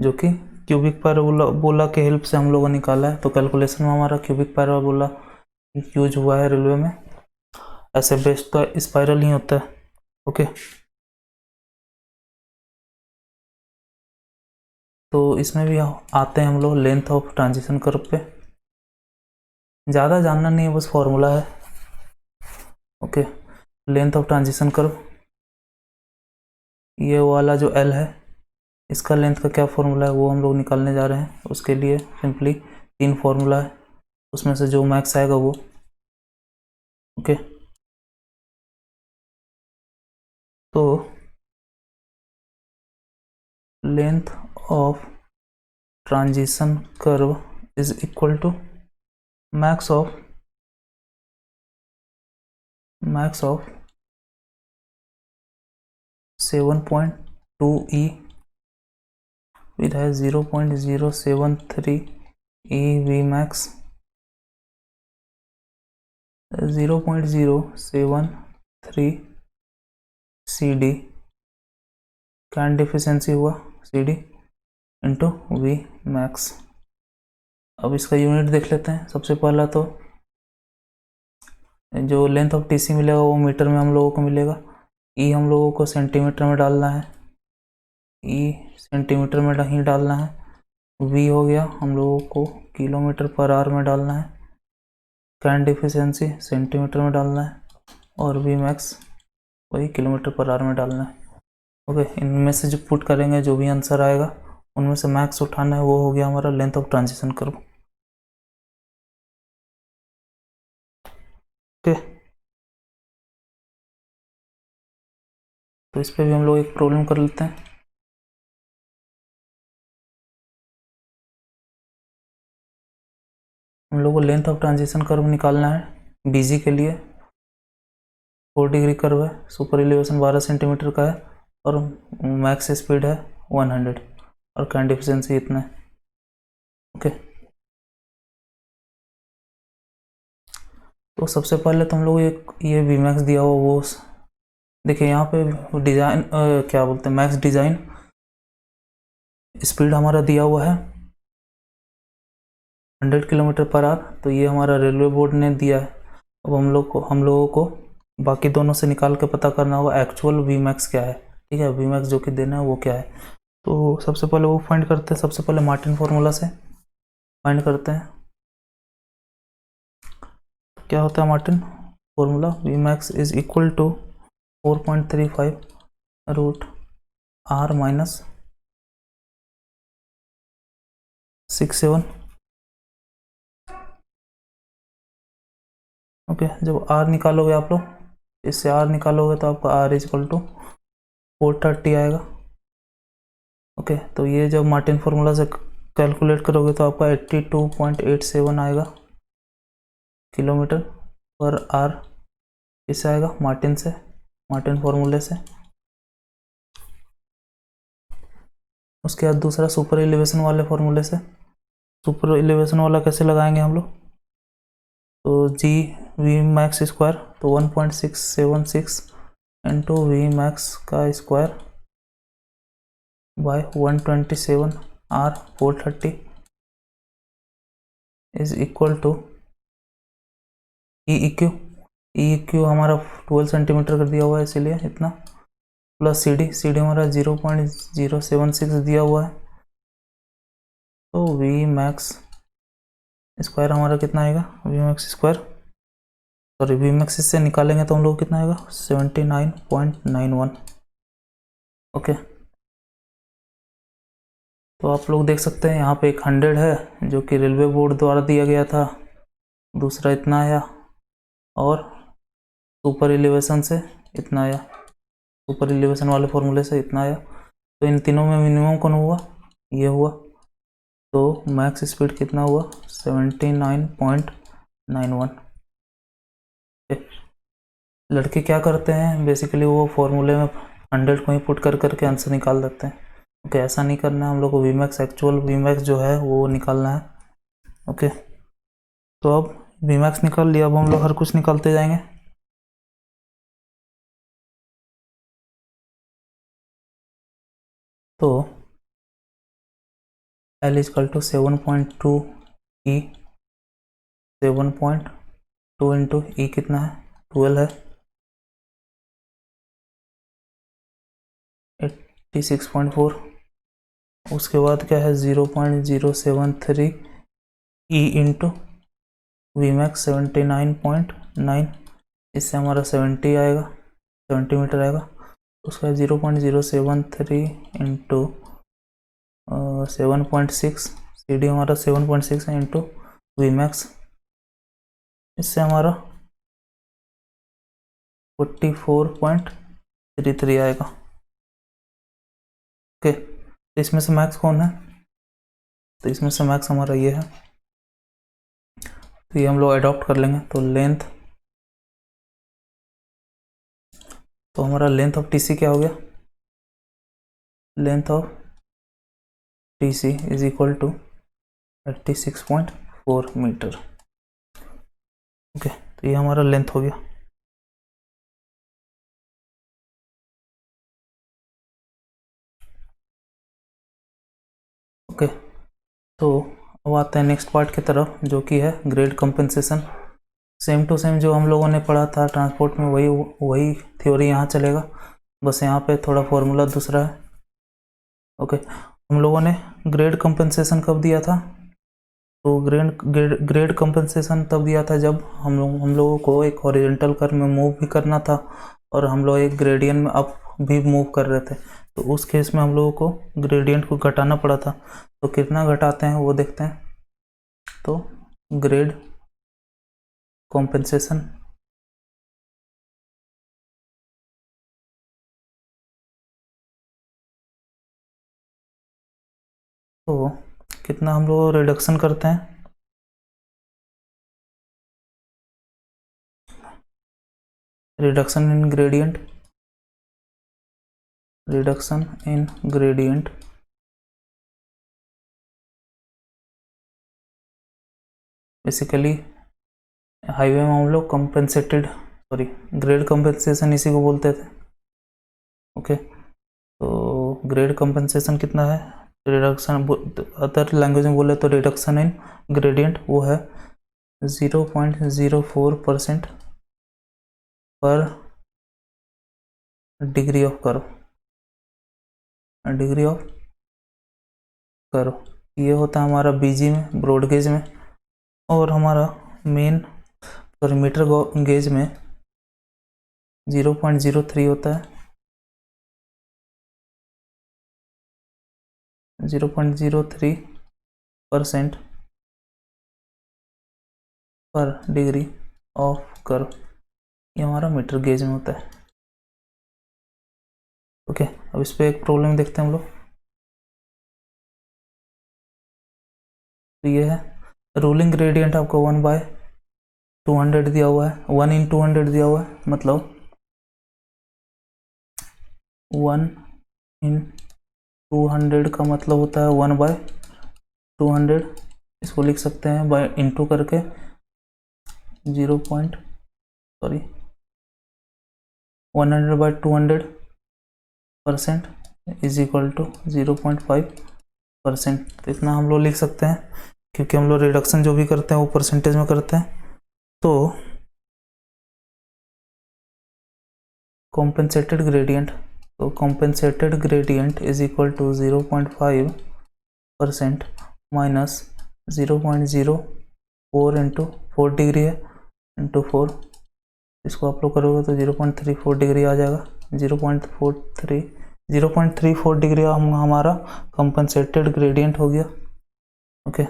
जो कि क्यूबिक पैराबोला के हेल्प से हम लोगों ने निकाला है। तो कैलकुलेशन में हमारा क्यूबिक पैराबोला यूज हुआ है रेलवे में। ऐसे बेस्ट तो स्पाइरल ही होता है। ओके, तो इसमें भी आते हैं हम लोग लेंथ ऑफ ट्रांजिशन कर्व पे। ज़्यादा जानना नहीं है, बस फॉर्मूला है। Okay, length of transition curve, ये वाला जो L है इसका लेंथ का क्या फॉर्मूला है वो हम लोग निकालने जा रहे हैं। उसके लिए सिंपली 3 फॉर्मूला है, उसमें से जो मैक्स आएगा वो। ओके, तो length of transition curve is equal to max of 7.2 E with has 0.073 E V max 0.073 CD can deficiency हुआ CD इंटू V मैक्स। अब इसका यूनिट देख लेते हैं। सबसे पहला तो जो लेंथ ऑफ TC मिलेगा वो मीटर में हम लोगों को मिलेगा। E हम लोगों को सेंटीमीटर में डालना है, E सेंटीमीटर में ही डालना है। V हो गया हम लोगों को किलोमीटर पर आवर में डालना है। कैन डिफिशियंसी सेंटीमीटर में डालना है, और V मैक्स वही किलोमीटर पर आवर में डालना है। ओके, इनमें से जो पुट करेंगे जो भी आंसर आएगा उनमें से मैक्स उठाना है, वो हो गया हमारा length of transition curve. Okay, तो इस पे भी हम लोग एक प्रॉब्लम कर लेते हैं। हम लोग को लेंथ ऑफ ट्रांजिशन कर्व निकालना है BG के लिए। 4 डिग्री कर्व है, सुपर एलिवेशन 12 सेंटीमीटर का है, और मैक्स स्पीड है 100, और कैन डिफिशियंसी इतना है। ओके, तो सबसे पहले तो हम लोग ये V मैक्स दिया हुआ वो देखिए यहाँ पे डिज़ाइन क्या बोलते हैं, मैक्स डिज़ाइन स्पीड हमारा दिया हुआ है 100 किलोमीटर पर आवर। तो ये हमारा रेलवे बोर्ड ने दिया है। अब हम लोगों को बाकी दोनों से निकाल के पता करना होगा एक्चुअल V मैक्स क्या है। ठीक है, V मैक्स जो कि देना है वो क्या है। तो सबसे पहले वो फाइंड करते हैं। सबसे पहले मार्टिन फार्मूला से फाइंड करते हैं। क्या होता है Martin formula, V max is equal to 4.35 root R minus 67। Okay, जब R निकालोगे आप लोग, इससे R निकालोगे तो आपका R इज इक्वल टू 430 आएगा। ओके, तो ये जब मार्टिन फार्मूला से कैलकुलेट करोगे तो आपका 82.87 आएगा किलोमीटर पर आवर। इससे आएगा मार्टिन फार्मूले से। उसके बाद दूसरा सुपर एलिवेशन वाले फार्मूले से। सुपर एलिवेशन वाला कैसे लगाएंगे हम लोग, तो जी V मैक्स स्क्वायर, तो 1.676 इंटू V मैक्स का square by 127 R 430 is equal to E E Q हमारा 12 सेंटीमीटर कर दिया हुआ है इसीलिए इतना, प्लस सी डी हमारा 0.076 दिया हुआ है। तो वी मैक्स स्क्वायर हमारा कितना आएगा, V max square, sorry V max इससे निकालेंगे तो हम लोग कितना आएगा 79.91। ओके, तो आप लोग देख सकते हैं यहाँ पे एक 100 है जो कि रेलवे बोर्ड द्वारा दिया गया था, दूसरा इतना आया, और सुपर एलिवेशन से इतना आया, सुपर एलिवेशन वाले फॉर्मूले से इतना आया। तो इन तीनों में मिनिमम कौन हुआ, ये हुआ। तो मैक्स स्पीड कितना हुआ 79.91। लड़के क्या करते हैं बेसिकली, वो फॉर्मूले में 100 को ही पुट कर करके आंसर निकाल देते हैं। ओके, ऐसा नहीं करना है हम लोग को, V max actual V max जो है वो निकालना है। ओके, तो अब वी मैक्स निकाल लिया, अब हम लोग हर कुछ निकालते जाएंगे। तो L is equal to 7.2 e, 7.2 into e कितना है 12 है, 86.4। उसके बाद क्या है 0.073 ई इंटू वी मैक्स 79.9, इससे हमारा 70 आएगा, 70 मीटर आएगा। उसका 0.073 इंटू 7.6, सी डी हमारा 7.6 है इंटू वी मैक्स, इससे हमारा 44.33 आएगा। ओके, तो इसमें से मैक्स कौन है, तो इसमें से मैक्स हमारा ये है, तो ये हम लोग अडॉप्ट कर लेंगे। तो लेंथ, तो हमारा लेंथ ऑफ टीसी क्या हो गया, length of TC is equal to 86.4 metre. Okay, तो ये हमारा लेंथ हो गया। ओके, तो अब आते हैं नेक्स्ट पार्ट की तरफ जो कि है grade compensation. Same to same जो हम लोगों ने पढ़ा था ट्रांसपोर्ट में, वही थ्योरी यहाँ चलेगा, बस यहाँ पे थोड़ा फॉर्मूला दूसरा है। ओके, हम लोगों ने ग्रेड कंपनसेशन कब दिया था, तो ग्रेड कंपनसेशन तब दिया था जब हम लोगों को एक हॉरिजॉन्टल कर्व में मूव भी करना था और हम लोग एक ग्रेडियंट में अप भी मूव कर रहे थे। तो उस केस में हम लोगों को ग्रेडियंट को घटाना पड़ा था, तो कितना घटाते हैं वो देखते हैं। तो ग्रेड कॉम्पेंसेशन, तो कितना हम लोग रिडक्शन करते हैं, reduction in gradient, reduction in gradient basically highway में हम लोग कंपेंसेटेड, सॉरी ग्रेड कंपेंसेशन इसी को बोलते थे। ओके, तो ग्रेड कंपेंसेशन कितना है, रिडक्शन, अदर लैंग्वेज में बोले तो रिडक्शन इन ग्रेडियंट वो है 0.04% पर degree of curve, degree of curve ये होता है हमारा बीजी में, ब्रॉड गेज में, और हमारा मेन सॉरी मीटर गेज में 0.03 होता है, 0.03% पर डिग्री ऑफ कर्व, ये हमारा मीटर गेज में होता है। ओके, अब इस पर एक प्रॉब्लम देखते हैं हम लोग। तो ये है रूलिंग ग्रेडियंट आपको 1/200 दिया हुआ है, 1 इन 200 दिया हुआ है, मतलब 1 इन 200 का मतलब होता है 1/200, इसको लिख सकते हैं बाय इंटू करके 100/200% इज इक्वल टू 0.5%। तो इतना हम लोग लिख सकते हैं क्योंकि हम लोग रिडक्शन जो भी करते हैं वो परसेंटेज में करते हैं। तो कॉम्पेंसेटेड ग्रेडियंट, तो compensated gradient is equal to 0.5% minus 0.04 into 4 degree है इंटू 4, इसको आप लोग करोगे तो 0.34 डिग्री आ जाएगा। 0.34 डिग्री हमारा कंपनसेटेड ग्रेडियंट हो गया। ओके,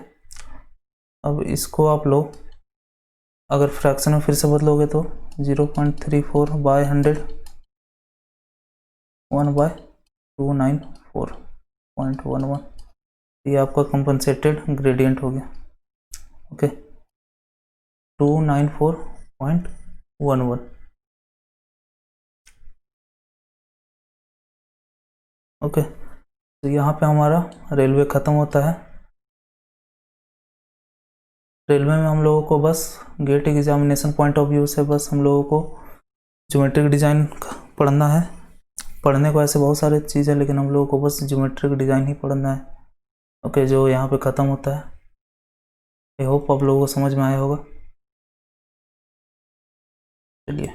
अब इसको आप लोग अगर फ्रैक्शन में फिर से बदलोगे तो 0.34 बाय 100 1/294.11, ये आपका कंपनसेटेड ग्रेडियंट हो गया। ओके, 294.11। ओके, तो यहाँ पे हमारा रेलवे ख़त्म होता है। रेलवे में हम लोगों को बस GATE examination point of view से बस हम लोगों को ज्योमेट्रिक डिज़ाइन पढ़ना है। पढ़ने को ऐसे बहुत सारी चीज़ें, लेकिन हम लोगों को बस ज्योमेट्रिक डिज़ाइन ही पढ़ना है। ओके, जो यहाँ पे ख़त्म होता है। आई होप आप लोगों को समझ में आया होगा। चलिए।